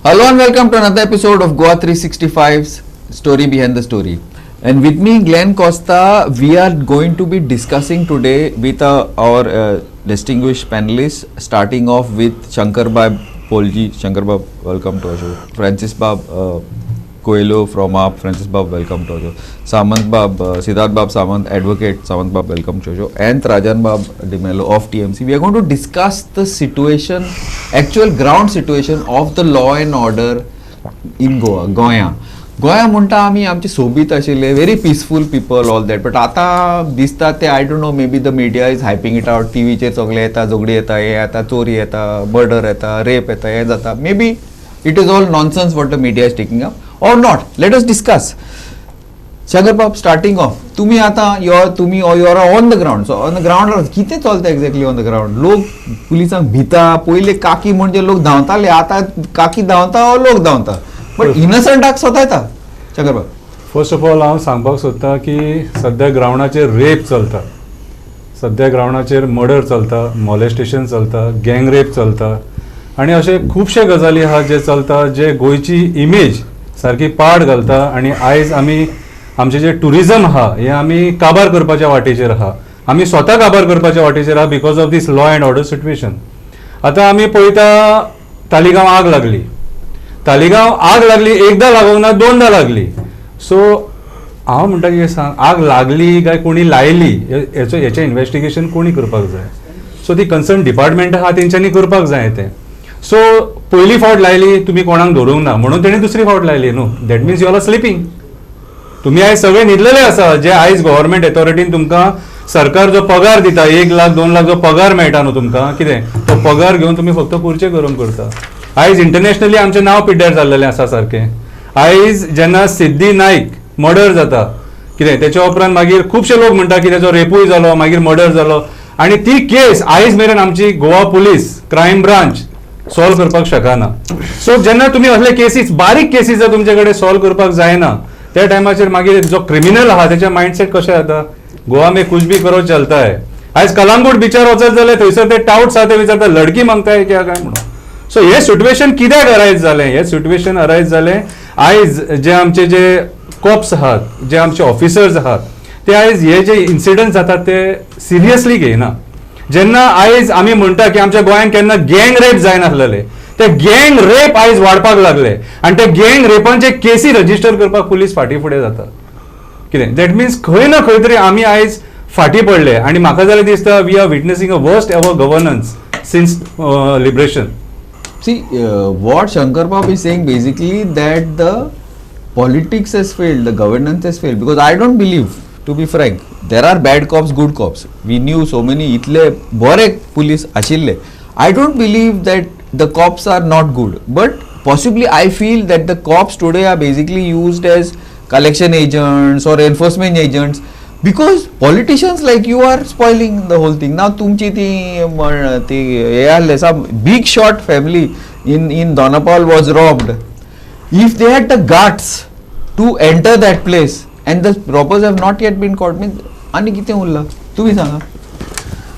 Hello and welcome to another episode of GOA365's Story Behind the Story. And with me, Glenn Costa, we are going to be discussing today with our distinguished panelists, starting off with Shankar Bab Polji. Shankar Bab, welcome to our show. Francis Bab Coelho from AAP. Francis Bab, welcome to our show. Samant Bab, Siddharth Bab Samant, advocate. Samant Bab, welcome to our show. And Rajan Bab Dimelo of TMC. We are going to discuss the situation, actual ground situation of the law and order in Goa. गोंया म्हणटा आमी आमचे सोबीत आशिल्ले very peaceful people all that but आतां दिसता ते I don't know maybe the media is hyping it out टीव्हीचेर सगळे येता झगडी येता हे येता चोरी येता मर्डर येता रेप येता हे जाता maybe it is all nonsense what the media is taking up or not let us discuss Shankar Bab starting off तुम्ही आता you are on the ground so on the ground कितें चलता एक्झॅक्टली ऑन द ग्राउंड लोक पुलिसांक भिता पयले काकी म्हणजे लोक धांवताले आतां काकी धांवता ओ लोक धांवता बट इनसंटाक स्वता शंकर बाब फर्स्ट ऑफ ऑल हांव सांगपाक सोदतां की सद्या ग्राउंडाचेर रेप चलता सद्या ग्राउंडाचेर मर्डर चलता मॉलेस्टेशन चलता गँग रेप चलता आनी अशे खुबशे गजाली आहा जे चलता जे गोंयची इमेज सारकी पाड घालता आनी आयज आमी आमचे जे टुरिजम आहा हे आमी काबार करपाच्या वाटेचेर आहा आमी स्वता काबार करपाच्या वाटेचेर आहा because of this law and order situation आतां आमी पळयता तालिगांव आग लागली तालिगांव आग लागली एकदा लागूंक ना दोनदा लागली सो हांव म्हणटा कितें सांग आग लागली काय कोणी लायली हेचें इन्वेस्टिगेशन कोणी करपाक जाय सो ती कन्सर्न डिपार्टमेंट आहा तेंच्यांनी करपाक जाय तें सो पयली फावट लायली तुमी कोणाक धरूंक ना म्हणून तेणी दुसरी फावट लायली न्हू that means you are sleeping तुमी आयज सगळे न्हिदलेले आसा जे आयज गव्हर्मेंट अथॉरिटीन तुमकां सरकार जो पगार दिता 1 लाख 2 लाख जो पगार मेळटा न्हू तुमकां कितें तो पगार घेवन तुमी फक्त खुर्चे गरम करता आयज इंटरनॅशनली आमचें नांव पिड्ड्यार जाल्लेलें आसा सारकें आयज जेन्ना सिद्धी नाईक मर्डर जाता कितें तेच्या उपरांत मागीर खुबशे लोक म्हणटा की तेचो रेपूय जालो मागीर मर्डर जालो आनी ती केस आयज मेरेन आमची Goa police crime branch solve करपाक शकना सो जेन्ना तुमी असले केसीस बारीक केसीस जर तुमचे कडेन सॉल्व करपाक जायना त्या टायमाचेर मागीर जो क्रिमिनल आहा तेचे मायंडसेट कशें जाता गोवा में कुछ भी करो चलता है आयज कलांगूट बिचार वचत जाल्यार थंयसर ते टाउट्स आहा ते विचारता लडकी मागता है क्या काय म्हणून सो हे सिट्युएशन कित्याक अरायज जालें हे सिट्युएशन अरायज जालें आयज जे आमचे जे कॉप्स आहात जे आमचे ऑफिसर्स आहात ते आयज हे जे इन्सिडंट जातात ते सिरियसली घेयना जेन्ना आयज आमी म्हणटा की आमच्या गोंयांत केन्ना गँग रेप जायनासलेले ते गँग रेप आयज वाडपाक लागले आनी ते गँग रेपांचे केसी रजिस्टर करपाक पुलीस फाटी फुडें जाता कितें दॅट मिन्स खंय ना खंय तरी आमी आयज फाटी पडले आनी म्हाका जाल्यार दिसता we are witnessing a worst ever governance since liberation See, what Shankar Bab is saying basically that the politics has failed, the governance has failed. Because I don't believe, to be frank, there are bad cops, good cops. We knew so many itle bore police ashille. I don't believe that the cops are not good. But possibly I feel that the cops today are basically used as collection agents or enforcement agents. Because politicians like you are spoiling the whole thing. Now तुमची ती some big shot family in Donapal was robbed. If they had the guts to enter that place and the robbers have not yet been caught, means आणि किती उरला तुम्ही सांगा.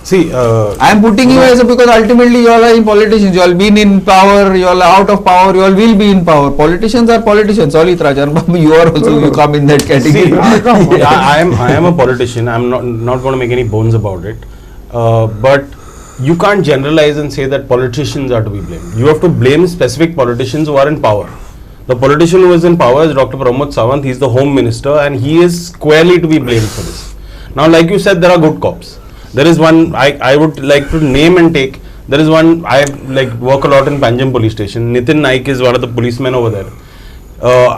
See, I am putting you as because ultimately you all are in politicians. You all been in power. You all are out of power. You all will be in power. Politicians are politicians. Sorry, Rajan Babu, you are also you come in that category. See, I am a politician. I am not going to make any bones about it. But you can't generalize and say that politicians are to be blamed. You have to blame specific politicians who are in power. The politician who is in power is Dr. Pramod Sawant. He is the Home Minister, and he is squarely to be blamed for this. Now, like you said, there are good cops. There is one I would like to name and take. There is one I like work a lot in Panjim police station. Nitin Naik is one of the policemen over there.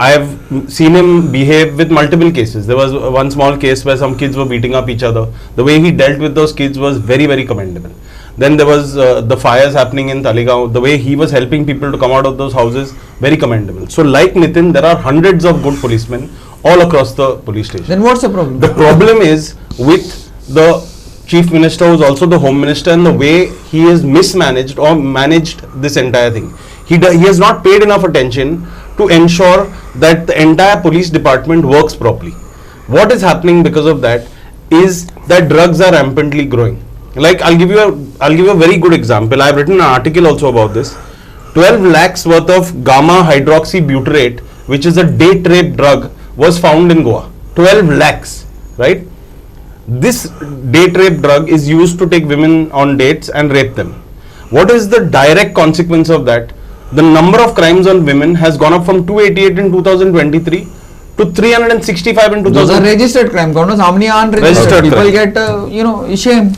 I have seen him behave with multiple cases. There was one small case where some kids were beating up each other. The way he dealt with those kids was very, very commendable. Then there was the fires happening in Taligaon. The way he was helping people to come out of those houses, very commendable. So like Nitin, there are hundreds of good policemen all across the police station. Then what's the problem? The problem is with the Chief Minister, who is also the Home Minister, and the way he has mismanaged or managed this entire thing. He has not paid enough attention to ensure that the entire police department works properly. What is happening because of that is that drugs are rampantly growing. Like I'll give you a very good example. I've written an article also about this. 12 lakhs worth of gamma hydroxybutyrate, which is a date rape drug, was found in Goa. 12 lakhs, right? This date rape drug is used to take women on dates and rape them. What is the direct consequence of that? The number of crimes on women has gone up from 288 in 2023 to 365 in 2000. Those are registered crime. God knows how many are unregistered. Registered People crime. get, shame.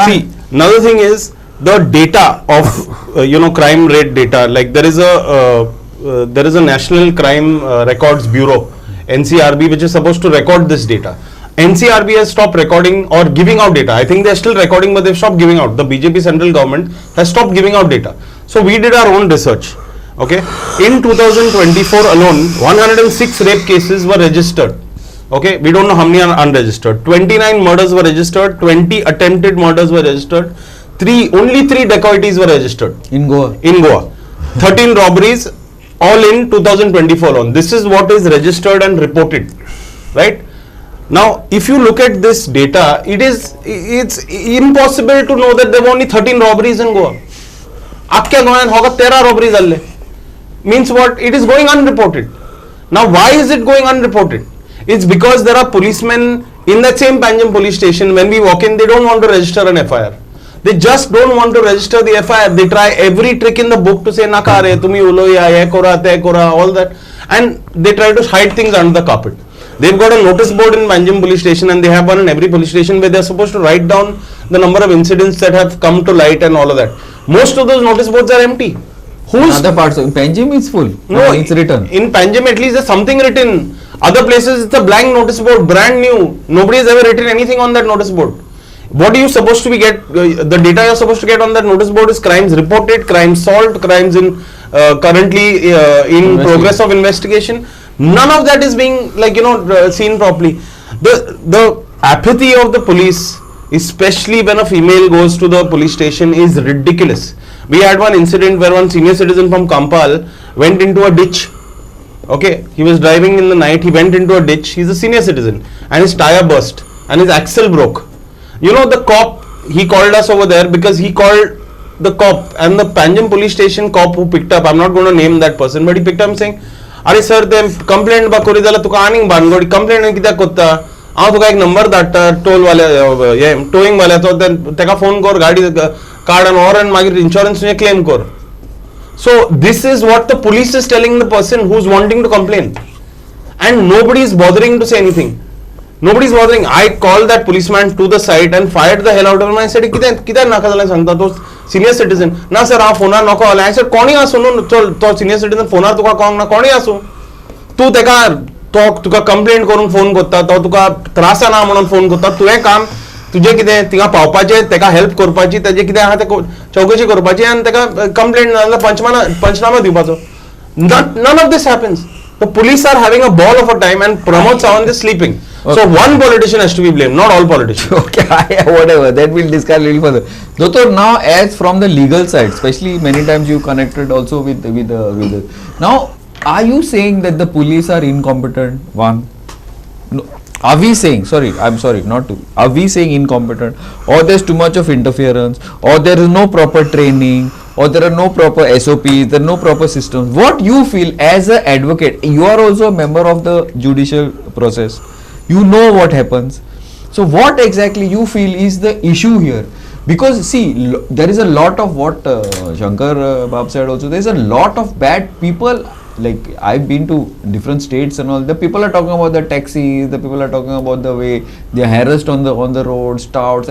See, another thing is the data of crime rate data. Like there is a National Crime Records Bureau, NCRB, which is supposed to record this data. NCRB has stopped recording or giving out data. I think they are still recording, but they've stopped giving out. The BJP central government has stopped giving out data. So we did our own research. Okay, in 2024 alone, 106 rape cases were registered. Okay, we don't know how many are unregistered. 29 murders were registered. 20 attempted murders were registered. Only 3 dacoities were registered in Goa. 13 robberies, all in 2024 alone. This is what is registered and reported, right? Now, if you look at this data, it's impossible to know that there were only 13 robberies in Goa. Akkya Goan hoga 13 robberies alle. Means what? It is going unreported. Now, why is it going unreported? It's because there are policemen in that same Panjim police station. When we walk in, they don't want to register an FIR. They just don't want to register the FIR. They try every trick in the book to say, "Naka re, tumi ulo ya, ye kora, te kora," all that, and they try to hide things under the carpet. They've got a notice board in Panjim police station, and they have one in every police station where they're supposed to write down the number of incidents that have come to light and all of that. Most of those notice boards are empty. Other parts of Panjim is full. No, it's written. In Panjim at least there's something written. Other places it's a blank notice board, brand new. Nobody has ever written anything on that notice board. What are you supposed to be the data you're supposed to get on that notice board is crimes reported, crimes solved, crimes in currently in progress of investigation. None of that is being seen properly. The apathy of the police, especially when a female goes to the police station, is ridiculous. We had one incident where one senior citizen from Kampal went into a ditch. Okay, he was driving in the night, he went into a ditch, he's a senior citizen, and his tire burst and his axle broke. The cop, he called us over there because he called the cop, and the Panjim police station cop who picked up, I'm not going to name that person, but he picked up and saying, "Are sir, they complained ba koridala tuka aning bangodi complaint kita kotta aw tuka ek number that toll wale towing wale to then teka phone kor gadi card and or and magir insurance ne claim kor." So this is what the police is telling the person who's wanting to complain, and nobody is bothering to say anything. Nobody is bothering. I called that policeman to the site and fired the hell out of him. I said, "Kita nakadala sangta to senior citizen." "Na sir, aa phone nako ala." I said, "Koni asu no to senior citizen phone tuka kong na koni asu. Tu teka to tuka complaint करून phone कोत्ता तो तुका त्रास ना म्हणून phone कोत्ता तुझे काम तुझे कितें तिका पावपाचे तेका हेल्प करपाची तेजे कितें आहा ते चौकशी करपाची आनी तेका कंप्लेंट पंचनामा दिवपाचो. None of this happens. The police are having a ball of a time and Pramod Sawant is sleeping. Okay. So one politician has to be blamed, not all politicians. Okay, whatever. That we'll discuss a little further. Doctor, now as from the legal side, especially many times you connected also with now, are you saying that the police are incompetent? One. No. Are we saying, are we saying incompetent, or there's too much of interference, or there is no proper training, or there are no proper SOPs, there are no proper systems? What you feel as an advocate, you are also a member of the judicial process, you know what happens. So what exactly you feel is the issue here? Because see, there is a lot of what Shankar Bab said also, there is a lot of bad people. Like I've been to different states and all, the people are talking about the taxis, the people are talking about the way they are harassed on the roads, touts.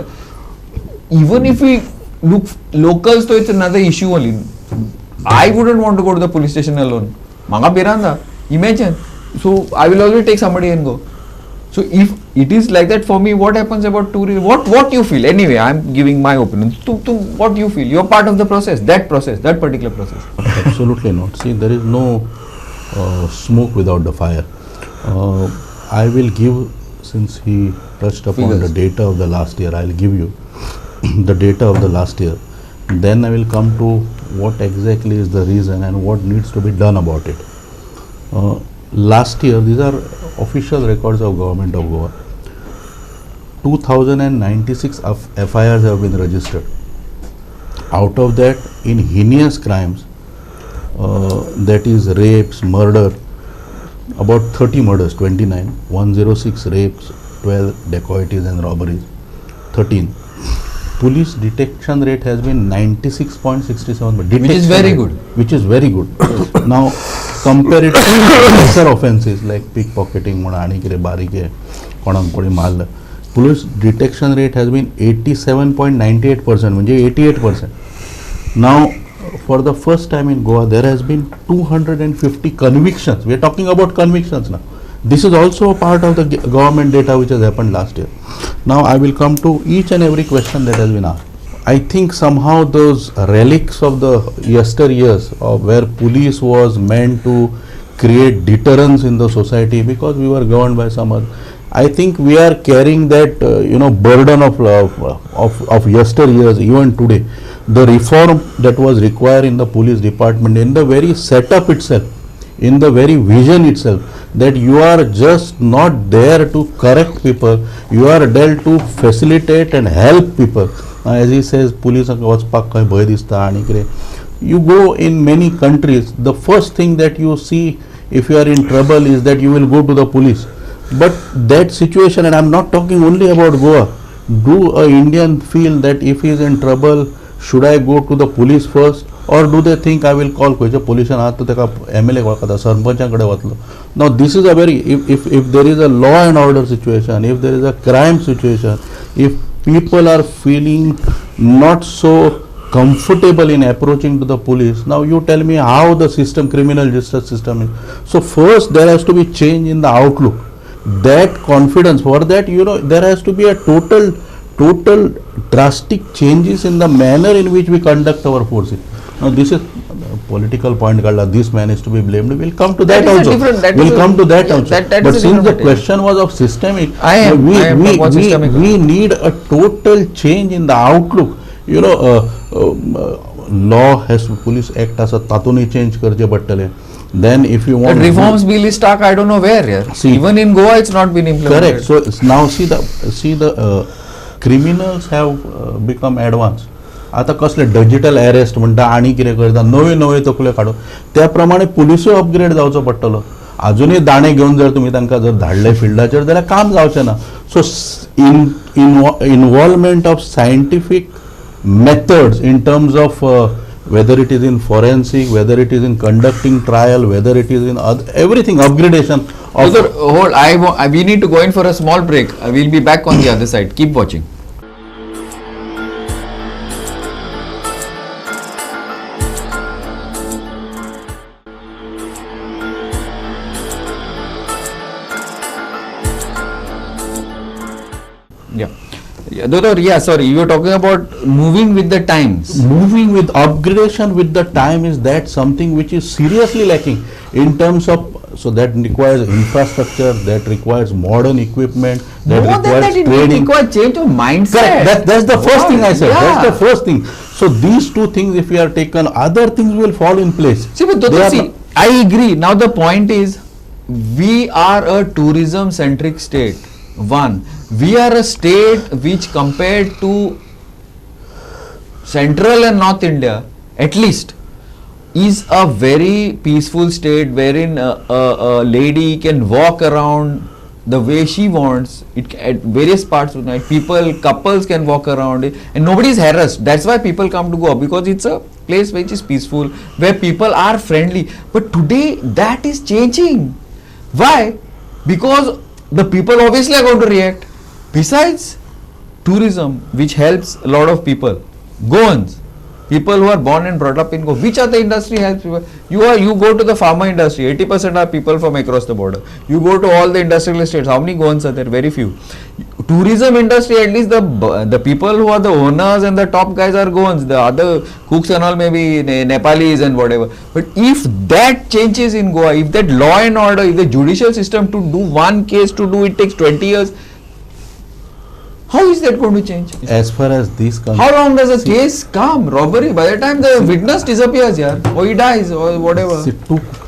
Even if we look locals, so it's another issue only. I wouldn't want to go to the police station alone. Manga piranda, imagine. So I will always take somebody and go. So if it is like that for me, what happens about tourism? What you feel? Anyway, I'm giving my opinion. To what you feel? You're part of the process, that particular process. Absolutely not. See, there is no smoke without the fire. I will give, since he touched upon Figures. the data of the last year, I'll give you the data of the last year. Then I will come to what exactly is the reason and what needs to be done about it. Last year, these are official records of Government of Goa. 2096 FIRs have been registered. Out of that, in heinous crimes, that is rapes, murder, about 30 murders, 29, 106 rapes, 12 dacoities and robberies, 13. Police detection rate has been 96.67%. Which is very good. Which is very good. Now, compare it to lesser offences like pickpocketing, police detection rate has been 87.98%, 88%. Now, for the first time in Goa, there has been 250 convictions. We are talking about convictions now. This is also a part of the government data which has happened last year. Now, I will come to each and every question that has been asked. I think somehow those relics of the yesteryears of where police was meant to create deterrence in the society because we were governed by some other. I think we are carrying that burden of yesteryears even today. The reform that was required in the police department, in the very setup itself, in the very vision itself, that you are just not there to correct people, you are there to facilitate and help people. As he says, police you go in many countries, the first thing that you see if you are in trouble is that you will go to the police. But that situation, and I am not talking only about Goa, do a Indian feel that if he is in trouble, should I go to the police first, or do they think I will call police and MLA सरपंचाकडे? Now this is a very, if there is a law and order situation, if there is a crime situation, if people are feeling not so comfortable in approaching to the police, now you tell me how the system, criminal justice system is. So first there has to be change in the outlook, that confidence. For that, there has to be a total drastic changes in the manner in which we conduct our forces. Now this is political point, this man is to be blamed. We will come to that also. We will come to that also. But since the question was of systemic, we need a total change in the outlook. Law has to, police act as a tatuni change karje battale. Then if you want, the reforms bill is stuck, I don't know where here. Even in Goa it's not been implemented. Correct. So now see the criminals have become advanced. आता कसले digital arrest म्हणटा आनी कितें करता, नवे नवे तकले काडून त्या प्रमाणे पुलिसूय अपग्रेड जावचो पडटलो. अजूनय दाणे घेवन जर तुमी तांकां जर धाडले फिल्डाचेर जाल्यार काम जावचें ना. So involvement of scientific methods in terms of whether it is in forensic, whether it is in conducting trial, whether it is in everything, upgradation of we need to go in for a small break. We'll be back on the other side. Keep watching. Sorry, you were talking about moving with the times. Moving with upgradation with the time, is that something which is seriously lacking in terms of, so that requires infrastructure, that requires modern equipment, that requires training. It requires change of mindset. Correct. That's the first thing I said. Yeah. That's the first thing. So these two things, if we are taken, other things will fall in place. I agree. Now the point is, we are a tourism centric state. One, we are a state which, compared to Central and North India, at least, is a very peaceful state wherein a lady can walk around the way she wants. At various parts of the night, couples can walk around it, and nobody is harassed. That's why people come to Goa, because it's a place which is peaceful, where people are friendly. But today that is changing. Why? Because the people obviously are going to react. Besides tourism, which helps a lot of people, Goans, people who are born and brought up in Goa, which other industry helps people? You go to the pharma industry, 80% are people from across the border. You go to all the industrial estates, how many Goans are there? Very few. Tourism industry, at least the people who are the owners and the top guys are Goans. The other cooks and all may be Nepalis and whatever. But if that changes in Goa, if that law and order, if the judicial system, to do one case it takes 20 years, how is that going to change? As far as these how long does a case come? Robbery, by the time the witness disappears, or he dies, or whatever. See,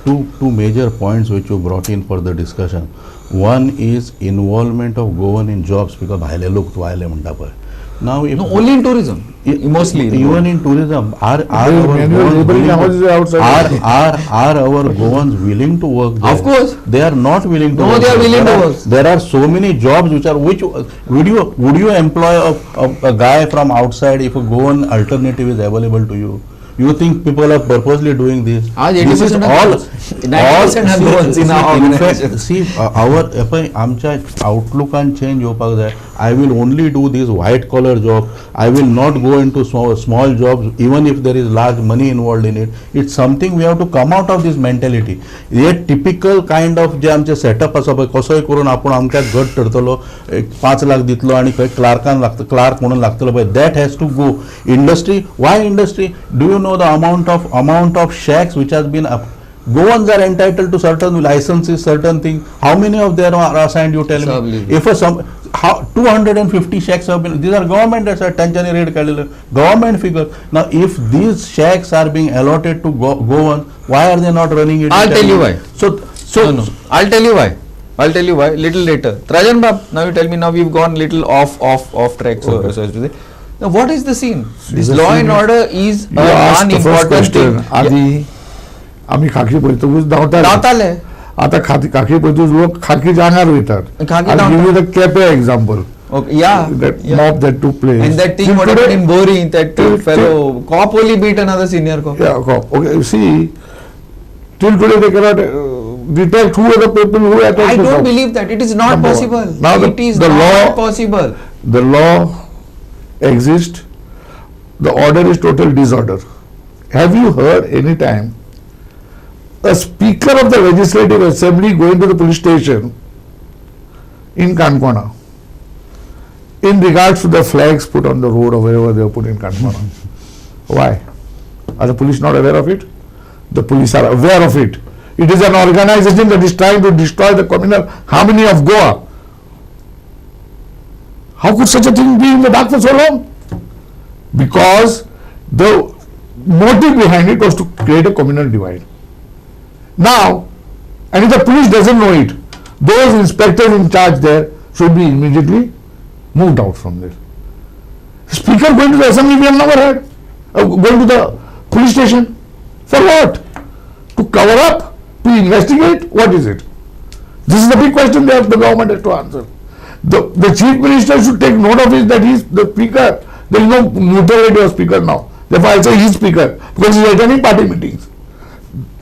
two major points which you brought in for the discussion. One is involvement of Goan in jobs, because भायले लोक तो आयले म्हणटा पळय. Now, if No, only in tourism. Mostly. Even in tourism, are our manual Goans laboring willing hours is to- outside. are our Goans willing to work there? Of course. They are not willing to No, work they are there. willing to There work. There are so many jobs which would you employ a guy from outside if a Goan alternative is available to you? You think people are purposely doing this? आज This is 80% all. 90% are Goans in our In organization. fact, see, आमच्या आउटलुकान change येवपाक जाय. I will only do these white collar jobs. I will not go into small jobs even if there is large money involved in it. It's something we have to come out of this mentality. Hey typical kind of जे आमचे setup आसा पळय कसोय करून आपण आमकां गट धरतलो 5 लाख दितलो आणि खंय Clark म्हणून लागतलो पळय that has to go. Industry, why industry? Do you know the amount of shacks which has been up? Goans are entitled to certain licenses, certain things. How many of them are assigned? You tell me. If 250 shacks have been, these are government that's a tension rate government figure. Now, if these shacks are being allotted to Goans, why are they not running it? I'll tell you why. So I'll tell you why. Little later. Rajan Bab, now you tell me. Now we've gone little off track. So to say. Now, what is the scene? This The law scene and order is You asked the first unimportant question. thing. आधी आम्ही खाकी पळयतकूच धांवताले. धांवताले. आता खाकी पळयतकूच लोक खाकीच्या आंगार वयतात. खाकी I'll give you the Kepe example. Okay, yeah. That yeah. mob that took place. And that thing Till what today- happened in Bori, that till- fellow cop only beat another senior cop. Yeah, cop. Okay, you see, till today they cannot detect who are the people who attacked I the don't cop. believe that. It is not Number one. possible. Now It is the not law- possible. The law exists. The order is total disorder. Have you heard any time a speaker of the legislative assembly going to the police station in Kankwana in regards to the flags put on the road or wherever they were put in Kankwana? Why? Are the police not aware of it? The police are aware of it. It is an organization that is trying to destroy the communal harmony of Goa. How could such a thing be in the dark for so long? Because the motive behind it was to create a communal divide. Now, and if the police doesn't know it, those inspectors in charge there should be immediately moved out from there. Speaker going to the assembly, we have never heard. Going to the police station. For what? To cover up? To investigate? What is it? This is the big question that the government has to answer. The chief minister should take note of it that he is the speaker. There is no neutrality of speaker now. Therefore, I say he is speaker because he is attending party meetings.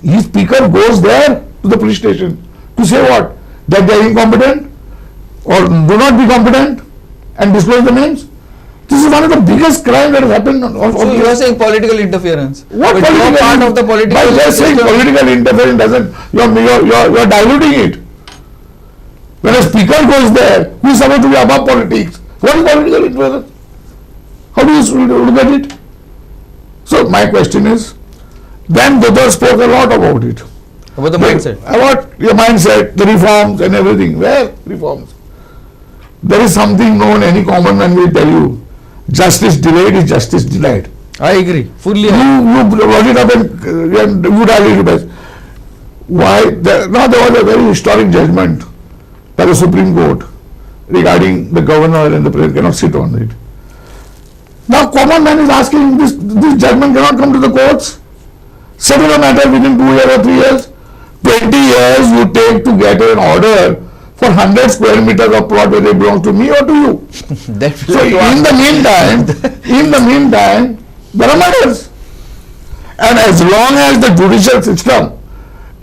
His speaker goes there to the police station to say what? That they are incompetent or do not be competent and disclose the names. This is one of the biggest crimes that has happened on So you are saying political interference? what But political you are part of the political by just saying system. political interference doesn't, you are diluting it. When a speaker goes there, who is supposed to be above politics? What is political interference? How do you look at it? So my question is, then Dodar spoke a lot about it. About the mindset. About your mindset, the reforms and everything. Where reforms? There is something known, any common man will tell you, justice delayed is justice denied. I agree. Fully You agree. brought it up and you diluted it. Why? Now there was a very historic judgment by the Supreme Court regarding the governor and the president cannot sit on it. Now common man is asking this judgment cannot come to the courts. Settle the matter within 2 years or 3 years. 20 years you take to get an order for 100 square meters of plot whether it belongs to me or to you. That So in the meantime, there are murders. And as long as the judicial system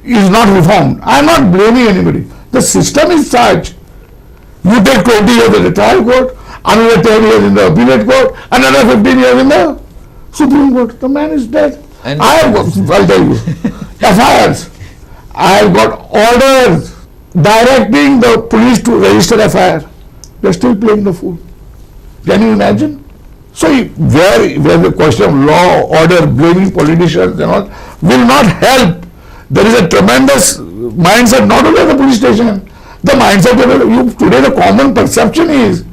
is not reformed, I am not blaming anybody. The system is such. You take 20 years in the trial court, another 10 years in the appellate court, another 15 years in the Supreme Court. The man is dead. And I have got, I'll tell you, FIRs. I have got orders directing the police to register FIR. They are still playing the fool. Can you imagine? So where the question of law, order, blaming politicians and all will not help. There is a tremendous mindset not only at the police station. The mindset of today the common perception is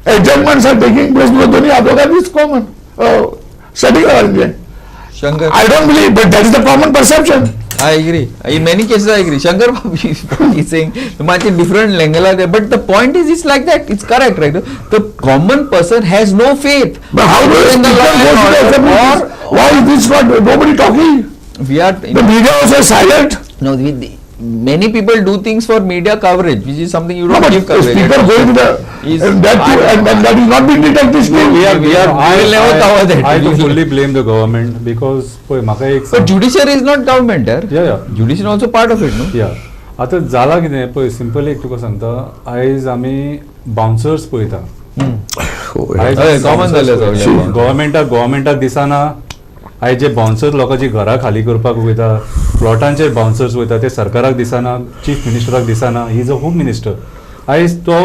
adjournments are taking place because Dhoni Advocat is common. Setting around. Shankar. I don't believe, but that is the common perception. I agree. In many cases, I agree. Shankar Babu is saying much different angle are there, but the point is, it's like that. It's correct, right? The common person has no faith. But how do you why is this not nobody talking? We are The media also is silent. no. Many people do things for media coverage, which is something you No, don't but give coverage. speaker going to the Is- and that too, and that is not being detected still. we will never cover that. I do fully blame the government because म्हाका एक But judiciary is not government, yeah. Yeah. Judiciary also part of it, no? या आता जाला कितें पळय simple एक तुका सांगता आयज आमी बाउन्सर्स पळयता हय, common जालें सगळें. गव्हर्मेंटाक दिसना आयज जे बाउन्सर्स लोकांची घरां खाली करपाक वयता प्लॉटांचेर बाउन्सर्स वयता ते सरकाराक दिसना चीफ मिनिस्टराक दिसना he is a home minister आयज तो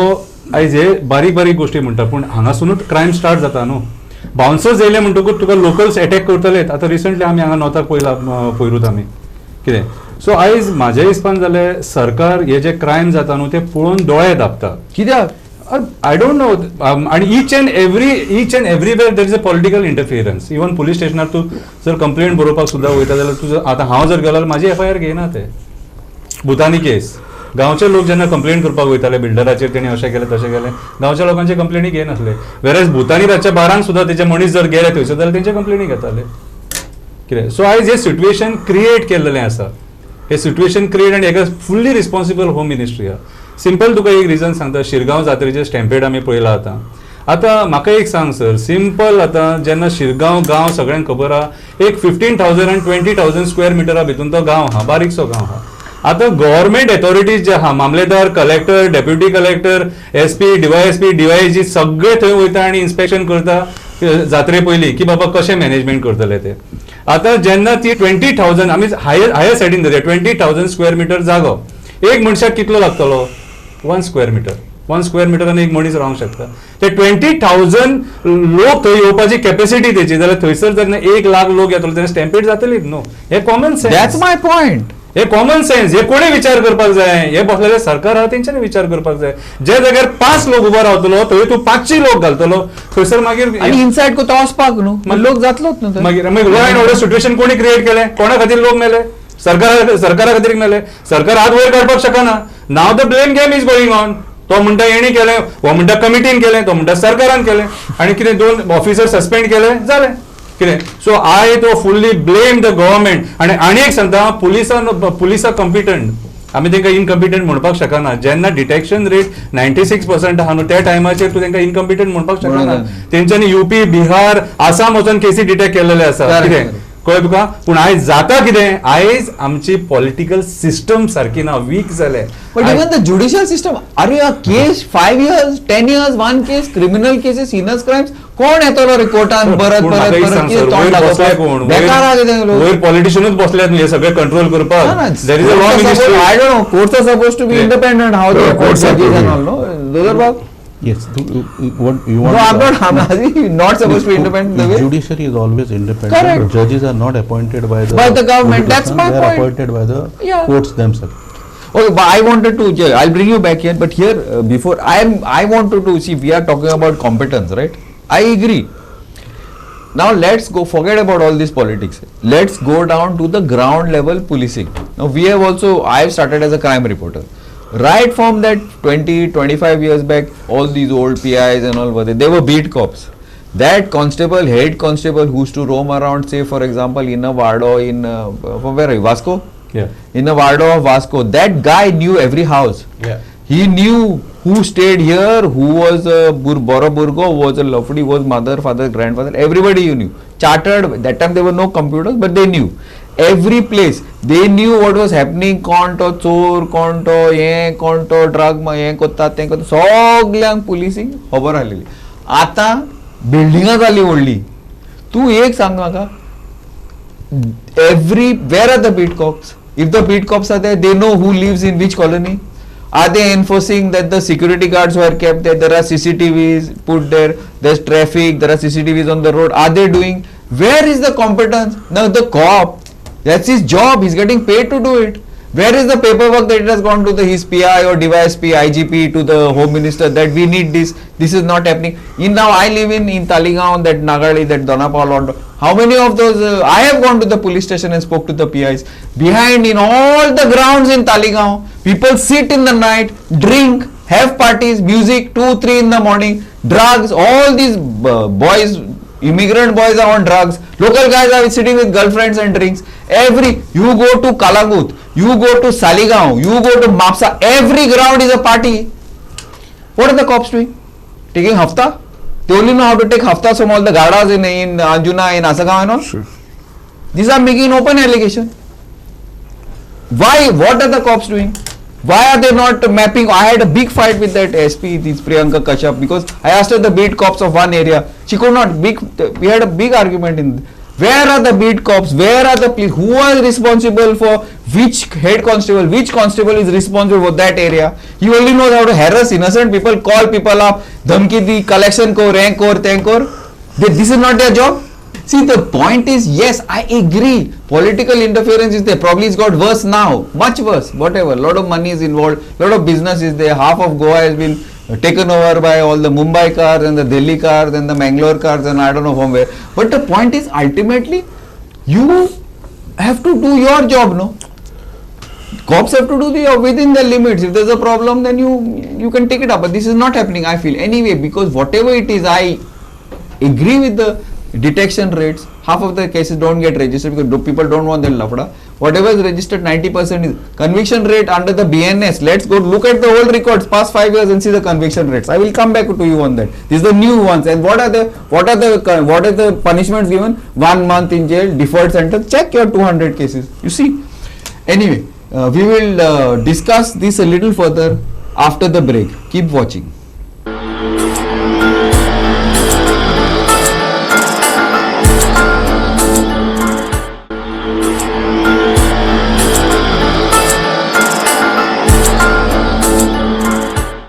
आयज हे बारीक बारीक गोश्टी म्हणटा पूण हांगासुनूच क्रायम स्टार्ट जाता न्हू बाउन्सर्स येयले म्हणटकूच तुका लोकल्स अटॅक करतलेत आतां रिसंटली आमी हांगा नॉर्थाक पयरूत आमी कितें सो आयज म्हाज्या हिसपान जाल्यार सरकार हे जे क्रायम जाता न्हू ते पळोवन दोळे धांपता कित्याक? I don't know. And each and everywhere there is a political interference. Even police station तू जर कंप्लेंट बरोवपाक सुद्दां वयता जाल्यार तुजो आतां हांव जर गेलो जाल्यार म्हाजी FIR घेयना ते भुतानी केस गांवचे लोक जेन्ना कंप्लेंट करपाक वयताले बिल्डराचेर तेणी अशें केलें तशें केलें गांवच्या लोकांचे कंप्लेनी घेयनासले वेरएज भुतानी रातच्या 12 सुद्दां तेजे मनीस जर गेले थंयसर जाल्यार तेंचे कंप्लेनी घेताले कितें सो आयज हे सिट्युएशन क्रिएट केल्लेलें आसा हे सिट्युएशन क्रिएट आनी हेका फुल्ली रिस्पॉन्सिबल होम मिनिस्ट्री आहा सिंपल तुका एक रिजन सांगता शिरगांव जात्रेचे स्टॅम्पेड आमी पळयला आतां म्हाका एक सांग सर सिंपल आतां जेन्ना शिरगांव गांव सगळ्यांक खबर आहा एक 15,000 आनी 20,000 स्क्वेअर मिटरा भितून तो गांव आहा बारीकसो गांव आहा आतां गव्हर्मेंट अथॉरिटीज जे आहा मामलेदार collector deputy collector SP DYSP DIG सगळे थंय वयता आनी इन्स्पेक्शन करता जात्रे पयलीं की बाबा कशें मॅनेजमेंट करतले ते आतां जेन्ना ती 20,000 आमी हायर सायडीन धरया 20,000 स्क्वेअर मिटर जागो एक मनशाक कितलो लागतलो 1 स्क्वेअर मिटरान एक मनीस रावंक शकता ते 20,000 लोक थंय येवपाची कॅपॅसिटी तेची जाल्यार थंयसर जेन्ना 1 लाख लोक येतलो तेन्ना स्टॅम्पेड जातलीच न्हू हे common sense that's my point हे कॉमन सेन्स हे कोणी विचार करपाक जाय हे बसलेले सरकार आहा तेंच्यांनी विचार करपाक जाय जे जाग्यार 5 लोक उबो रावतलो थंय तूं 500 लोक घालतलो थंयसर मागीर आणि इनसाइड को तो वचपाक न्हू लोक जातलोच न्हू मागीर लॉ अँड ऑर्डर सिट्युएशन कोणी क्रिएट केलें कोणा खातीर लोक मेले सरकारा खातीर मेले सरकार हात वयर काडपाक शकना नाव the blame game is going on तो म्हणटा हेणी केलें हो म्हणटा कमिटीन केलें तो म्हणटा सरकारान केलें आनी कितें 2 ऑफिसर सस्पेंड केले जालें कितें सो आय तो फुल्ली ब्लेम द गव्हर्मेंट आनी एक सांगता पुलिसा कॉम्पिटंट आमी तांकां इनकम्पिटंट म्हणपाक शकना जेन्ना डिटेक्शन रेट 96% आहा न्हू त्या टायमाचेर तूं तांकां इनकम्पिटंट म्हणपाक शकना तेंच्यांनी UP बिहार आसाम वचून केसी डिटेक्ट केलेले आसा कितें कळ्ळें तुका पूण आयज जाता कितें आयज आमची पॉलिटिकल सिस्टम सारकी ना वीक जाले But even the judicial system, are you a case 5 years, 10 years, one case, criminal cases, heinous crimes, कोण येतलो रिपोर्टान परत वयर पॉलिटिशियनूच बसल्यात हे सगळे कंट्रोल करपाक there is a law ministry I don't know, courts are supposed to be independent, how the courts are and all, no? Those are about Yes, what you want. No, I'm not supposed to be independent. The judiciary is always independent. Correct. Judges are not appointed by the government. That's my they are point. appointed by the courts themselves. Okay, but I wanted to. I'll bring you back here. But here, before I wanted to see. We are talking about competence, right? I agree. Now let's go. Forget about all this politics. Let's go down to the ground level policing. Now we have also. I've started as a crime reporter. Right from that 20-25 years back, all these old PIs and all were there. They were beat cops. That constable, head constable, who used to roam around, say for example, in a Vardo, from where are you, Vasco? Yeah. In a Vardo of Vasco, that guy knew every house. Yeah. He knew who stayed here, who was Boroburgo, who was a Lafudi, who was mother, father, grandfather. Everybody you knew. Chartered. That time there were no computers, but they knew. Every place they knew what was happening. कोणतो चोर कोणतो हे कोणतो drug हे कोत्ता ते कोत्ता सगळ्यांक पुलिसींग खबर आसलेली आतां बिल्डिंगां जाली व्हडली तूं एक सांग म्हाका where are the beat cops? If the beat cops are there, they know who lives in which colony. Are they enforcing that the security guards were kept there? There are CCTVs put there. There's traffic. There are CCTVs on the road. Are they doing? Where is the competence? Now the cop, that's his job. He's getting paid to do it. Where is the paperwork that it has gone to his PI or DYSP, IGP, to the Home Minister that we need this? This is not happening. Now I live in Taligaon, that Nagali, that Donapal. How many of those? I have gone to the police station and spoke to the PIs. Behind, in all the grounds in Taligaon, people sit in the night, drink, have parties, music, 2, 3 in the morning, drugs. All these boys, immigrant boys are on drugs. Local guys are sitting with girlfriends and drinks. You go to Kalagut, you go to Saligaon, you go to Mapsa, every ground is a party. What are the cops doing? Taking hafta? They only know how to take haftas from all the gadas in Anjuna, in Asagaon and all. Sure. These are making open allegation. Why? What are the cops doing? Why are they not mapping? I had a big fight with that SP, this Priyanka Kashyap, because I asked her the beat cops of one area. She could not. We had a big argument in. Where are the beat cops? Where are the police? Who is responsible for which head constable? Which constable is responsible for that area? He only knows how to harass innocent people, call people up, dhamki di, collection ko, rank or, tank or. This is not their job. See, the point is, yes, I agree. Political interference is there. Probably it's got worse now. Much worse. Whatever. A lot of money is involved. A lot of business is there. Half of Goa has been taken over by all the Mumbai cars and the Delhi cars and the Mangalore cars and I don't know from where. But the point is, ultimately, you have to do your job, no? Cops have to do within the limits. If there's a problem, then you can take it up. But this is not happening, I feel. Anyway, because whatever it is, I agree with the detection rates. Half of the cases don't get registered because people don't want that lafda. Whatever is registered, 90% is conviction rate under the BNS. Let's go look at the old records past 5 years and see the conviction rates. I will come back to you on that. These are the new ones. And what are the punishments given? 1 month in jail, deferred sentence. Check your 200 cases. You see. Anyway, we will discuss this a little further after the break. Keep watching.